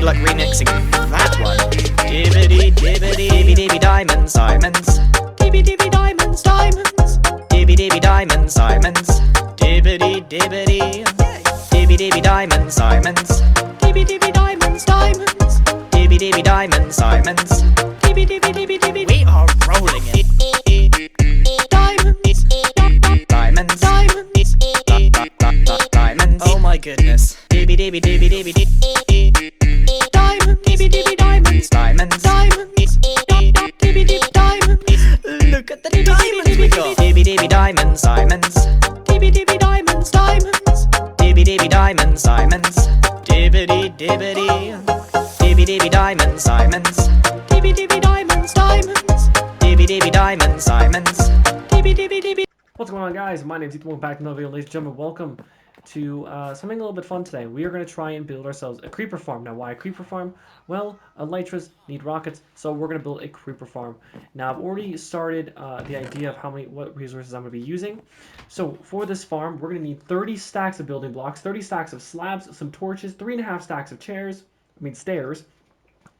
good luck remixing that one. Dibbity dibbity dibby dibby diamonds, diamonds. Dibby dibby diamonds, diamonds. Dibby dibby diamonds, diamonds. Dibbity dibbity. Dibby dibby diamonds, diamonds. Dibby dibby diamonds, diamonds. Dibby dibby diamonds, diamonds. Dibby dibby dibby dibby. We are rolling it. Diamonds, diamonds, diamonds, diamonds. Oh my goodness. Dibby dibby dibby dibby dibby. Diamonds, dibby dibby diamonds, diamonds, diamonds, dibby dibby diamonds. Look at the diamonds we got. Dibby dibby diamonds, diamonds. Dibby dibby diamonds, diamonds. Dibby dibby diamonds, diamonds. Dibbity dibbity. Dibby dibby diamonds, diamonds. Dibby dibby diamonds, diamonds. Dibby dibby diamonds, diamonds. Dibby dibby dibby. What's going on, guys? My name is Ethan. Welcome back to another video. Ladies and gentlemen, welcome to something a little bit fun today. We are going to try and build ourselves a creeper farm. Now, why a creeper farm? Well, elytras need rockets, so we're going to build a creeper farm. Now, I've already started the idea of what resources I'm going to be using. So, for this farm, we're going to need 30 stacks of building blocks, 30 stacks of slabs, some torches, 3.5 stacks of stairs,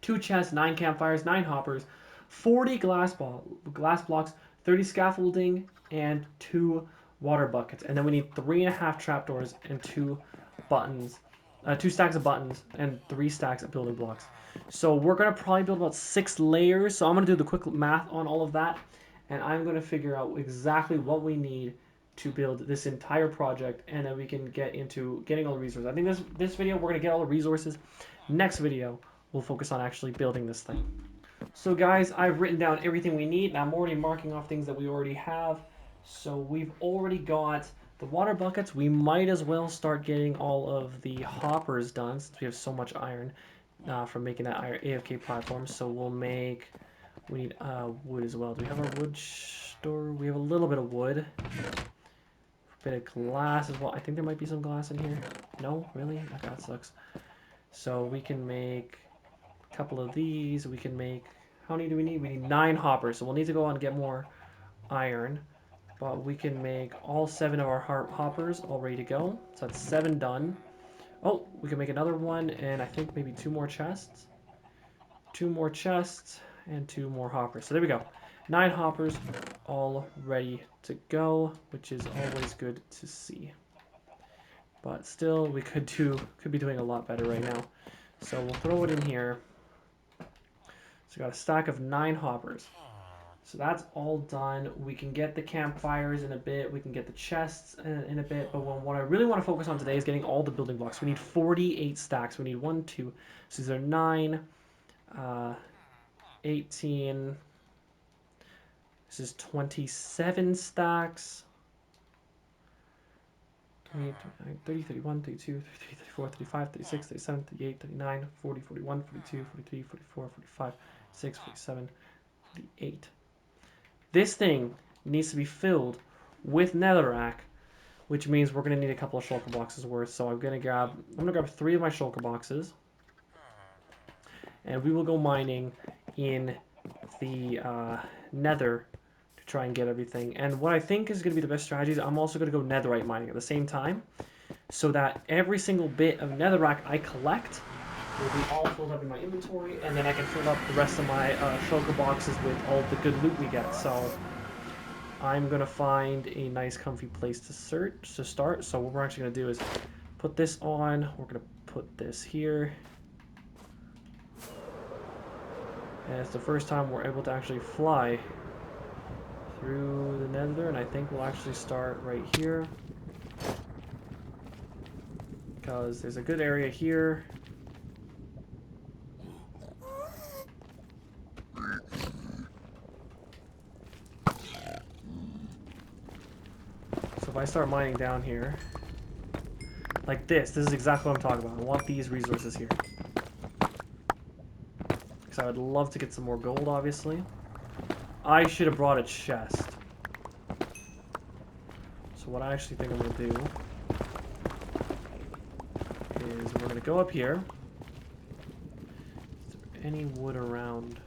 2 chests, 9 campfires, 9 hoppers, 40 glass blocks, 30 scaffolding, and 2 water buckets. And then we need 3.5 trapdoors and 2 buttons, 2 stacks of buttons and 3 stacks of building blocks. So we're gonna probably build about 6 layers. So I'm gonna do the quick math on all of that, and I'm gonna figure out exactly what we need to build this entire project, and then we can get into getting all the resources. I think this video we're gonna get all the resources. Next video we'll focus on actually building this thing. So guys, I've written down everything we need, and I'm already marking off things that we already have. So we've already got the water buckets. We might as well start getting all of the hoppers done since we have so much iron from making that AFK platform. So we need wood as well. Do we have our wood store? We have a little bit of wood. A bit of glass as well. I think there might be some glass in here. No? Really? Okay, that sucks. So we can make a couple of these. We can make, how many do we need? We need 9 hoppers. So we'll need to go out and get more iron. But we can make all 7 of our hoppers all ready to go. So that's 7 done. Oh, we can make another one, and I think maybe 2 more chests. 2 more chests and 2 more hoppers. So there we go. 9 hoppers all ready to go, which is always good to see. But still, we could be doing a lot better right now. So we'll throw it in here. So we got a stack of 9 hoppers. So that's all done. We can get the campfires in a bit. We can get the chests in a bit. But what I really want to focus on today is getting all the building blocks. We need 48 stacks. We need 1, 2. So these are 9, 18. This is 27 stacks. 30, 31, 32, 33, 34, 35, 36, 37, 38, 39, 40, 41, 42, 43, 44, 45, 46, 47, 48. This thing needs to be filled with netherrack, which means we're going to need a couple of shulker boxes worth. So I'm going to grab 3 of my shulker boxes, and we will go mining in the nether to try and get everything. And what I think is going to be the best strategy is I'm also going to go netherite mining at the same time, so that every single bit of netherrack I collect will be all filled up in my inventory, and then I can fill up the rest of my shulker boxes with all the good loot we get. So I'm gonna find a nice comfy place to start. So what we're actually gonna do is put this on. We're gonna put this here, and it's the first time we're able to actually fly through the nether, and I think we'll actually start right here because there's a good area here. If I start mining down here, like this is exactly what I'm talking about. I want these resources here. Because I would love to get some more gold, obviously. I should have brought a chest. So what I actually think I'm going to do is we're going to go up here. Is there any wood around?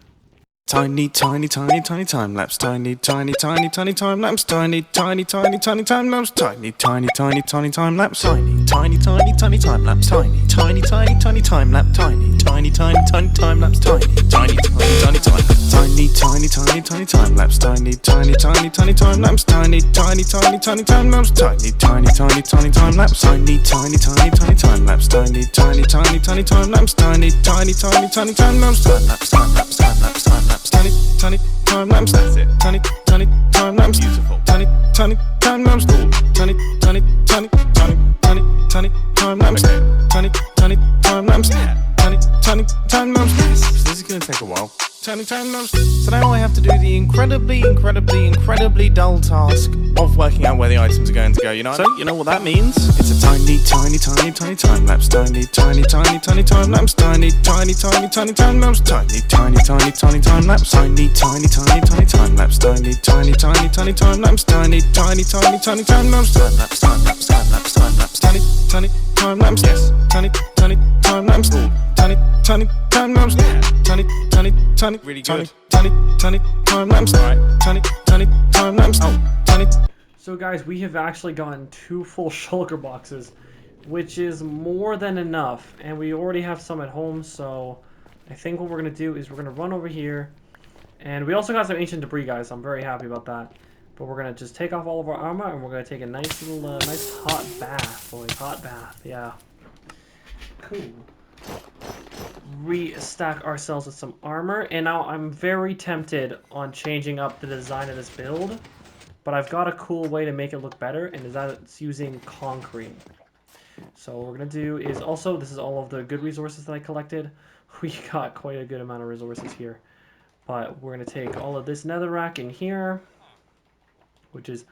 Tiny, tiny, tiny, tiny time lapse. Tiny, tiny, tiny, tiny time lapse. Tiny, tiny, tiny, tiny time lapse. Tiny, tiny, tiny, tiny time lapse. Tiny, tiny, tiny, tiny time lapse. Tiny, tiny, tiny, tiny time lapse. Tiny, tiny, tiny, tiny time lapse. Tiny, tiny, tiny, tiny time. Tiny, tiny, tiny, tiny time lapse. Tiny, tiny, tiny, tiny time lapse. Tiny, tiny, tiny, tiny time lapse. Tiny, tiny, tiny, tiny time lapse. Tiny, tiny, tiny, tiny time lapse. Tiny, tiny, tiny, tiny time lapse. Tiny, tiny, tiny, tiny time lapse. Time lapse, time lapse, time lapse, time lapse. Tiny, tiny time lapse. That's it. Tiny, tiny time lapse. Beautiful. Tiny, tiny time lapse. Cool. Tiny, tiny, tiny, tiny, tiny, tiny time lapse. Tiny, tiny time lapse. Tiny, tiny time lapse. Yes. This is gonna take a while. Tiny time lapse. So now I have to do the incredibly dull task of working out where the items are going to go. You know? So you know what that means? It's a tiny, tiny, tiny, tiny time lapse. Tiny, tiny, tiny, tiny time lapse. Tiny, tiny, tiny, tiny time lapse. Tiny, tiny, tiny, tiny time lapse. Tiny, tiny, tiny, tiny time lapse. Tiny, tiny, tiny, tiny time lapse. Tiny, tiny, tiny, tiny time lapse. Time lapse, time lapse, time lapse, time lapse. Tiny, tiny time lapse. Yes. Tiny, tiny time lapse. Tiny, tiny time lapse. Tiny, tiny, tiny, really good. Tiny, tiny time lapse. Tiny, tiny time lapse. Oh, tiny. So guys, we have actually gotten 2 full shulker boxes, which is more than enough, and we already have some at home, so I think what we're going to do is we're going to run over here, and we also got some ancient debris, guys, so I'm very happy about that. But we're going to just take off all of our armor, and we're going to take a nice little, nice hot bath, boys, hot bath, yeah. Cool. Restack ourselves with some armor, and now I'm very tempted on changing up the design of this build. But I've got a cool way to make it look better, and is that it's using concrete. So what we're going to do is also, this is all of the good resources that I collected. We got quite a good amount of resources here. But we're going to take all of this netherrack in here, which is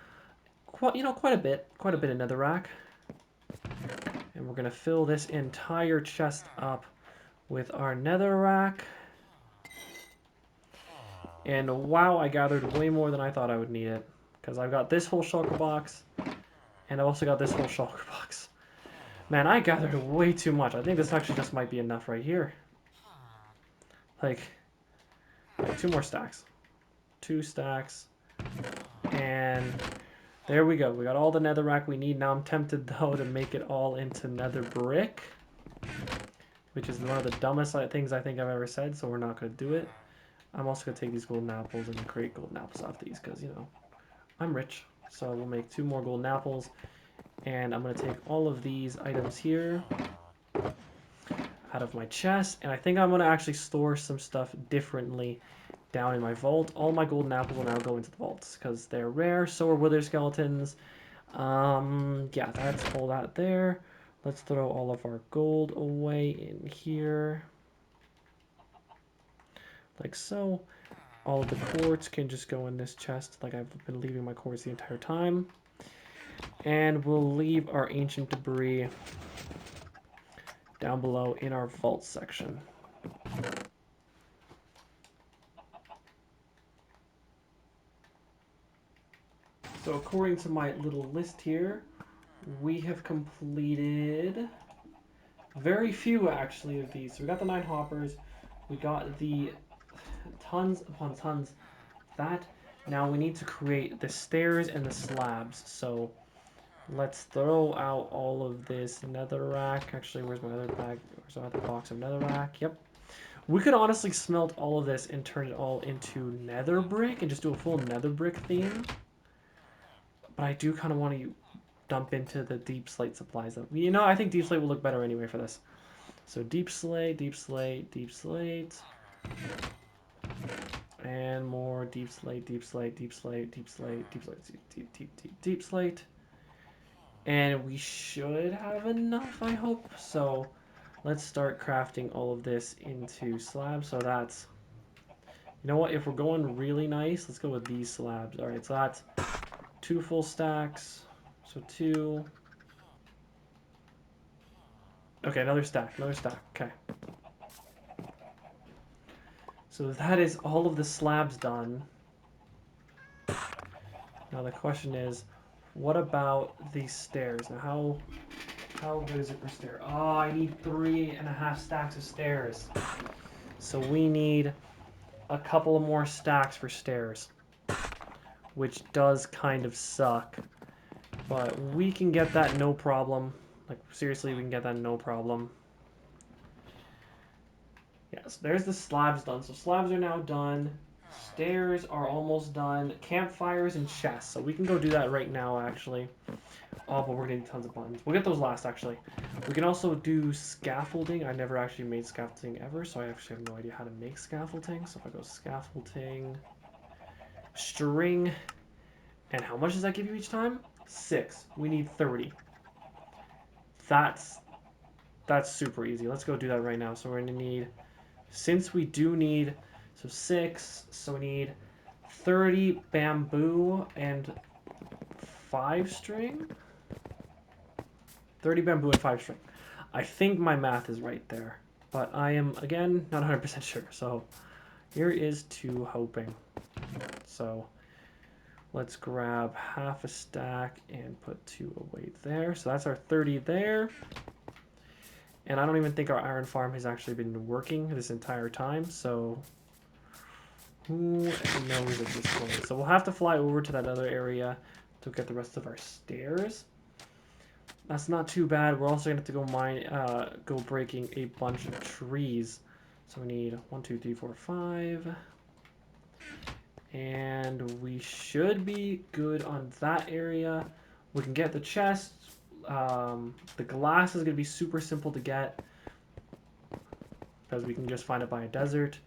quite a bit of netherrack. And we're going to fill this entire chest up with our netherrack. And wow, I gathered way more than I thought I would need it. Because I've got this whole shulker box, and I've also got this whole shulker box. Man, I gathered way too much. I think this actually just might be enough right here. Like 2 more stacks. 2 stacks. And there we go. We got all the netherrack we need. Now I'm tempted, though, to make it all into nether brick, which is one of the dumbest things I think I've ever said, so we're not going to do it. I'm also going to take these golden apples and create golden apples off these because, you know, I'm rich. So we'll make 2 more golden apples. And I'm going to take all of these items here out of my chest. And I think I'm going to actually store some stuff differently down in my vault. All my golden apples will now go into the vaults because they're rare. So are wither skeletons. Yeah, that's all that there. Let's throw all of our gold away in here. Like so. All of the quartz can just go in this chest like I've been leaving my quartz the entire time. And we'll leave our ancient debris down below in our vault section. So according to my little list here, we have completed very few actually of these. So we got the 9 hoppers, we got the tons upon tons of that. Now we need to create the stairs and the slabs. So let's throw out all of this netherrack. Actually, where's my other bag? Where's my other box of netherrack? Yep. We could honestly smelt all of this and turn it all into nether brick and just do a full nether brick theme. But I do kind of want to dump into the deep slate supplies. You know, I think deep slate will look better anyway for this. So deep slate, deep slate, deep slate. And more deep slate, deep slate, deep slate, deep slate, deep slate, deep slate. And we should have enough, I hope. So let's start crafting all of this into slabs. So that's, you know what, if we're going really nice, let's go with these slabs. All right, so that's 2 full stacks. So 2. Okay, another stack, okay. So that is all of the slabs done. Now the question is, what about these stairs? Now how good is it per stair? Oh, I need 3.5 stacks of stairs. So we need a couple of more stacks for stairs, which does kind of suck. But we can get that no problem. Like, seriously, we can get that no problem. Yes, there's the slabs done. So slabs are now done. Stairs are almost done. Campfires and chests. So we can go do that right now, actually. Oh, but we're gonna need tons of buttons. We'll get those last, actually. We can also do scaffolding. I never actually made scaffolding ever, so I actually have no idea how to make scaffolding. So if I go scaffolding, string, and how much does that give you each time? 6. We need 30. That's super easy. Let's go do that right now. So we're gonna need, since we do need, so 6, so we need 30 bamboo and 5 string. 30 bamboo and 5 string. I think my math is right there, but I am, again, not 100% sure. So here is to hoping. So let's grab half a stack and put 2 away there. So that's our 30 there. And I don't even think our iron farm has actually been working this entire time. So who knows at this point? So we'll have to fly over to that other area to get the rest of our stairs. That's not too bad. We're also gonna have to go breaking a bunch of trees. So we need 1, 2, 3, 4, 5. And we should be good on that area. We can get the chest. The glass is gonna be super simple to get because we can just find it by a desert.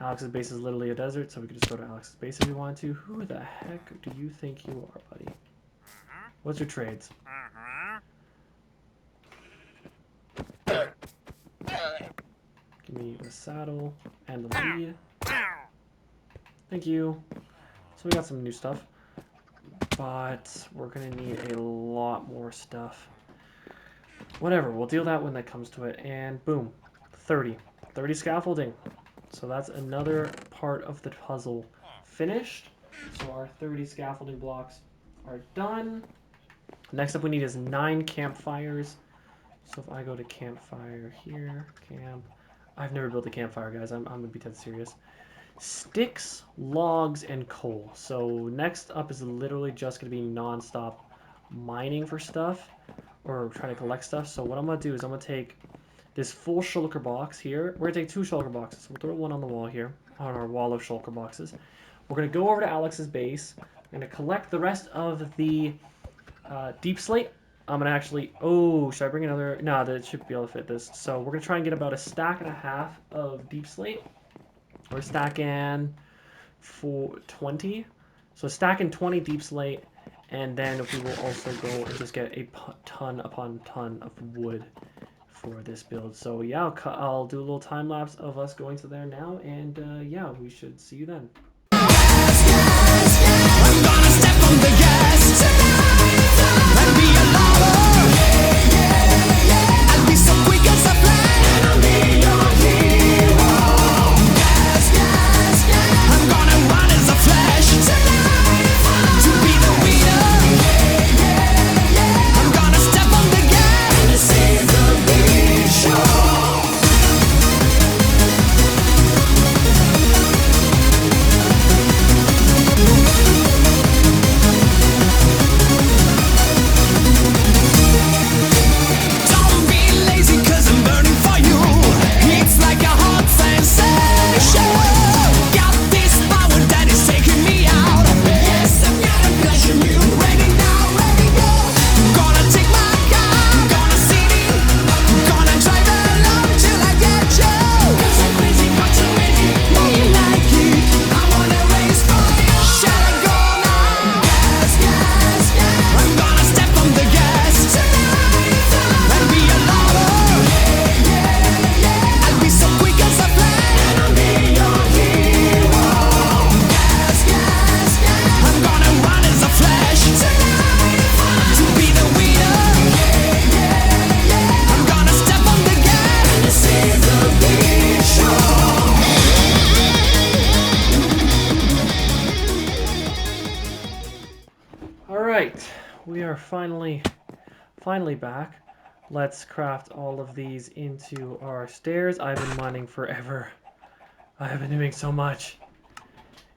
Alex's base is literally a desert, so we can just go to Alex's base if we want to. Who the heck do you think you are, buddy? What's your trades? Give me the saddle and the lead. Thank you. So we got some new stuff, but we're gonna need a lot more stuff. Whatever, we'll deal that when that comes to it. And boom, 30 scaffolding. So that's another part of the puzzle finished. So our 30 scaffolding blocks are done. Next up we need is 9 campfires. So if I go to campfire here, camp. I've never built a campfire, guys. I'm gonna be dead serious. Sticks, logs, and coal. So next up is literally just gonna be non-stop mining for stuff, or trying to collect stuff. So what I'm gonna do is I'm gonna take this full shulker box here. We're gonna take 2 shulker boxes. We'll throw one on the wall here, on our wall of shulker boxes. We're gonna go over to Alex's base. We're gonna collect the rest of the deep slate. I'm gonna actually, oh, should I bring another? No, that should be able to fit this. So we're gonna try and get about 1.5 stacks of deep slate. We're stacking for 20. So 1 stack and 20 deep slate, and then we will also go and just get a ton upon ton of wood for this build. So yeah, I'll do a little time lapse of us going to there now, and yeah, we should see you then. I'm gonna step on the gas and be a lover. I'll be so quick as a flash, and I'll be your hero. I'm gonna run as a flash to be the winner. I'm gonna step on the gas and save the big show. Don't be lazy, 'cause I'm burning for you. It's like a hot sensation. Got this power that is taking me out. Yes, I'm gonna pleasure you. Ready now, ready go. Gonna take my car, gonna see me. Gonna drive along till I get you. 'Cause I'm crazy, but you're ready. Know you like it. I wanna race for you. Shall I go now? I'm gonna step on the gas and be a lover. I'll be so quick as a flash, and I'll be your hero. I'm gonna run as a flash to be the winner. I'm gonna step on the gas and save the big show. All right, we are finally back. Let's craft all of these into our stairs. I've been mining forever. I have been doing so much.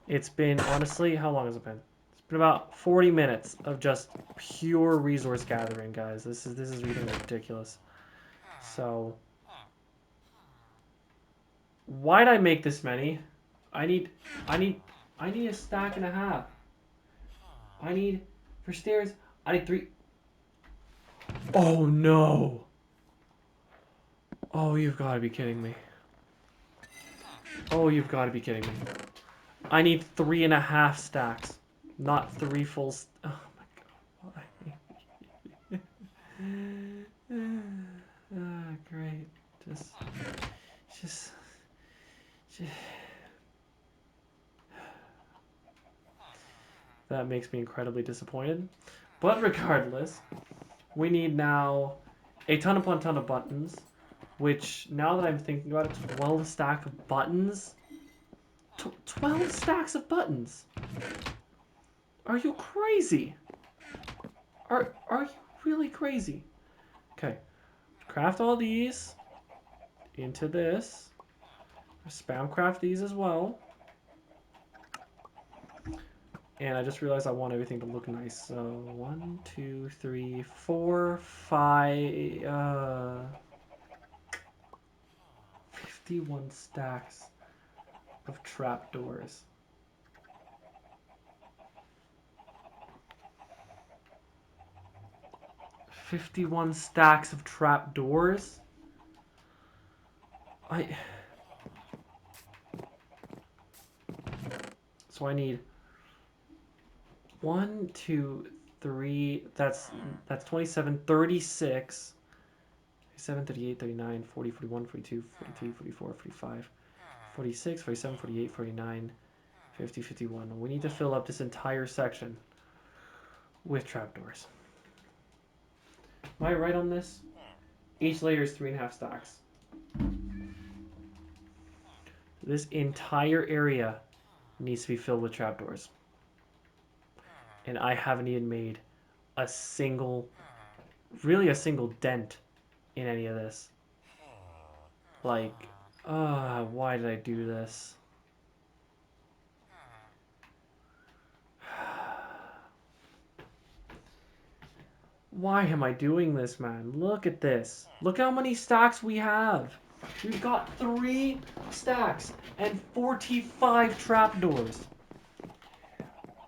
It's been, honestly, how long has it been? It's been about 40 minutes of just pure resource gathering, guys. This is getting ridiculous. So, why'd I make this many? I need a stack and a half. I need, for stairs, I need 3. Oh no. Oh, you've got to be kidding me. Oh, you've got to be kidding me. I need 3.5 stacks, not 3 full. Oh my god, why? Great. Just. That makes me incredibly disappointed. But regardless, we need now a ton upon ton of buttons, which, now that I'm thinking about it, 12 stack of buttons? 12 stacks of buttons? Are you crazy? Are you really crazy? Okay, craft all these into this. Spam craft these as well. And I just realized I want everything to look nice. So 1, 2, 3, 4, 5, 51 stacks of trapdoors. $51 stacks of trapdoors? So I need 1, 2, 3, that's 27, 36, 37, 38, 39, 40, 41, 42, 43, 44, 45, 46, 47, 48, 49, 50, 51. We need to fill up this entire section with trapdoors. Am I right on this? Each layer is 3.5 stacks. This entire area needs to be filled with trapdoors. And I haven't even made a single dent in any of this. Like, why did I do this? Why am I doing this, man? Look at this. Look how many stacks we have. We've got 3 stacks and 45 trapdoors.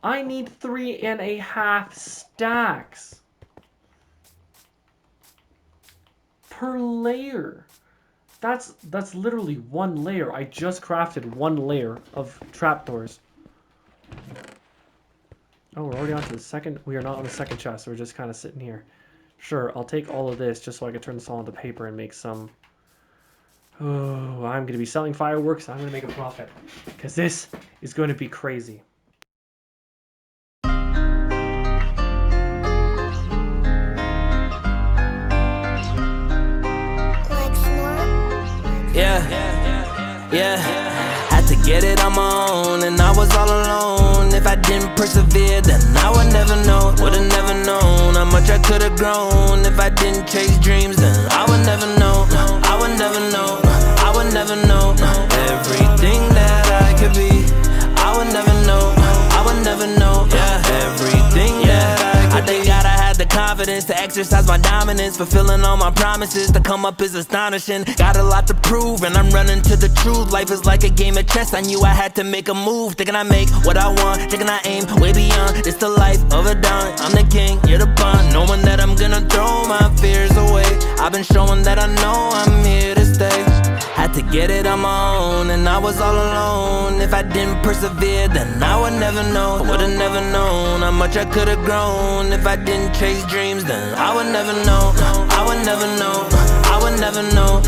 I need 3.5 stacks per layer. That's literally 1 layer. I just crafted 1 layer of trapdoors. Oh, we're already on to the second. We are not on the second chest. So we're just kind of sitting here. Sure, I'll take all of this just so I can turn this all into paper and make some. Oh, I'm going to be selling fireworks. I'm going to make a profit because this is going to be crazy. Yeah, had to get it on my own, and I was all alone. If I didn't persevere, then I would never know, would've never known how much I could've grown. If I didn't chase dreams, then I would never know, I would never know, I would never know everything that I could be. I would never know, I would never know, everything that I could be. Thank God I had the confidence to exercise my dominance, fulfilling all my promises. To come up is astonishing. Got a lot to prove, and I'm running to the truth. Life is like a game of chess. I knew I had to make a move. Thinking I make what I want, thinking I aim way beyond. It's the life of a don. I'm the king, you're the pawn. Knowing that I'm gonna throw my fears away. I've been showing that I know I'm here to stay. Had to get it on my own, and I was all alone. If I didn't persevere, then I would never know, would've never known how much I could've grown. If I didn't chase dreams, then I would never know, I would never know, I would never know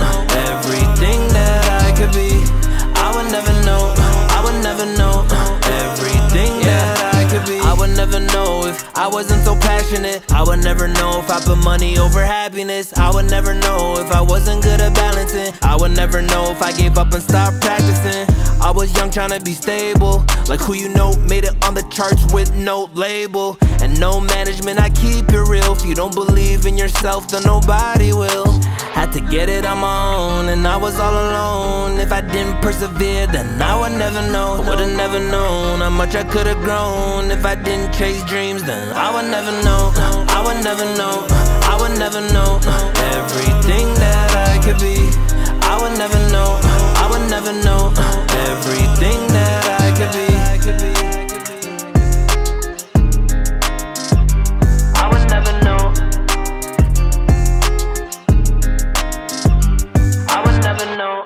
everything that I could be. I would never know, I would never know everything that I could be. I would never know if I wasn't so passionate. I would never know if I put money over happiness. I would never know if I wasn't good at balancing. I would never know if I gave up and stopped practicing. I was young trying to be stable. Like who you know made it on the charts with no label and no management. I keep it real. If you don't believe in yourself, then nobody will. Had to get it on my own, and I was all alone. If I didn't persevere, then I would never know. Would've never known how much I could've grown. If I didn't chase dreams, then I would never know. I would never know. I would never know everything that I could be. I would never know. I would never know everything that I could be. I would never know. I would never know.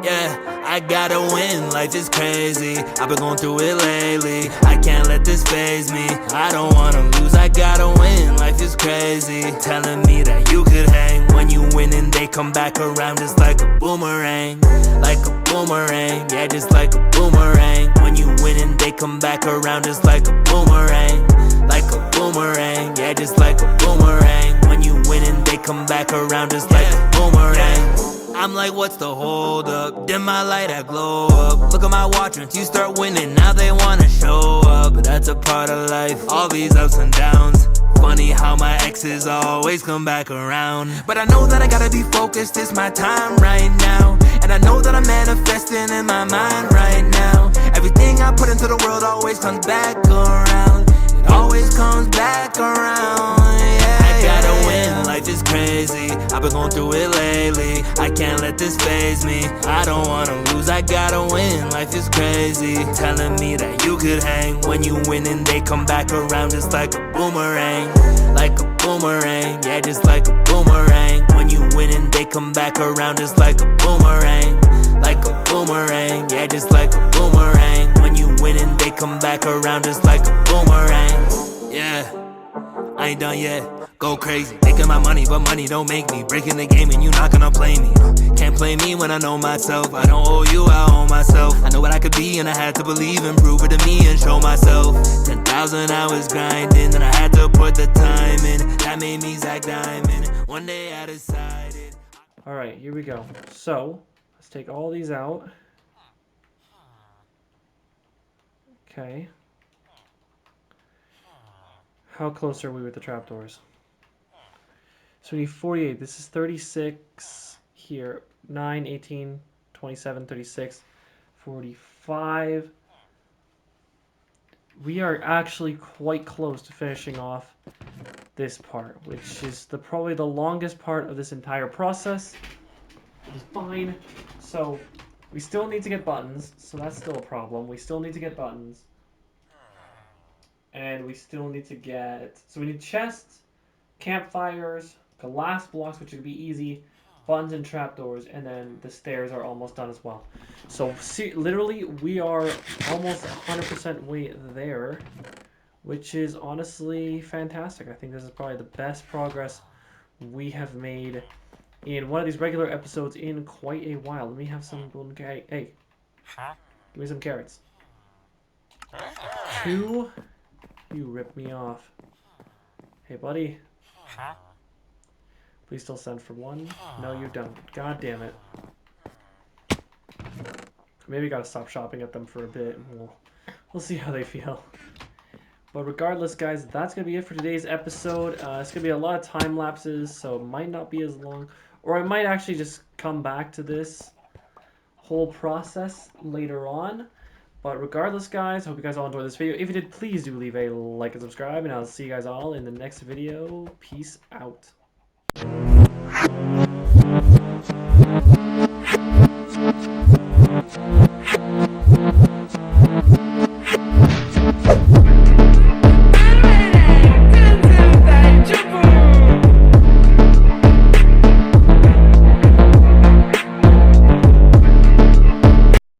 Yeah, I gotta win, life is crazy. I've been going through it lately. I can't let this phase me. I don't wanna lose, I gotta win, life is crazy. Telling me that you could hang. When you win and they come back around just like a boomerang. Like a boomerang, yeah, just like a boomerang. When you win and they come back around just like a boomerang. Like a boomerang, yeah, just like a boomerang. When you win and they come back around just like a boomerang. I'm like, what's the hold up? Dim my light, I glow up. Look at my watch, once you start winning, now they wanna show up. But that's a part of life, all these ups and downs. Funny how my exes always come back around. But I know that I gotta be focused, it's my time right now. And I know that I'm manifesting in my mind right now. Everything I put into the world always comes back around. It always comes back around, yeah. I gotta win, life is crazy. I've been going through it lately. I can't let this phase me. I don't wanna lose, I gotta win, life is crazy. Telling me that you could hang. When you win and they come back around just like a boomerang. Like a boomerang, yeah, just like a boomerang. When you win and they come back around just like a boomerang. Like a boomerang, yeah, just like a boomerang. When you win and they come back around just like a boomerang. Yeah, I ain't done yet. Go crazy, making my money, but money don't make me. Breaking the game and you not gonna play me. Can't play me when I know myself. I don't owe you, I owe myself. I know what I could be and I had to believe and prove it to me and show myself. 10,000 hours grinding and I had to put the time in. That made me Zach Diamond. One day I decided. Alright, here we go. So, let's take all these out. Okay. How close are we with the trapdoors? So we need 48. This is 36 here. 9, 18, 27, 36, 45. We are actually quite close to finishing off this part, which is probably the longest part of this entire process. Which is fine. So we still need to get buttons, so that's still a problem. We still need to get buttons. And we still need to get... So we need chests, campfires, glass blocks, which would be easy, buttons and trapdoors, and then the stairs are almost done as well. So see, literally, we are almost 100% way there, which is honestly fantastic. I think this is probably the best progress we have made in one of these regular episodes in quite a while. Let me have some... Hey, give me some carrots. 2... You ripped me off. Hey, buddy. Please still send for 1. No, you don't. God damn it. Maybe gotta stop shopping at them for a bit. And we'll see how they feel. But regardless, guys, that's gonna be it for today's episode. It's gonna be a lot of time lapses, so it might not be as long. Or I might actually just come back to this whole process later on. But regardless, guys, hope you guys all enjoyed this video. If you did, please do leave a like and subscribe, and I'll see you guys all in the next video. Peace out.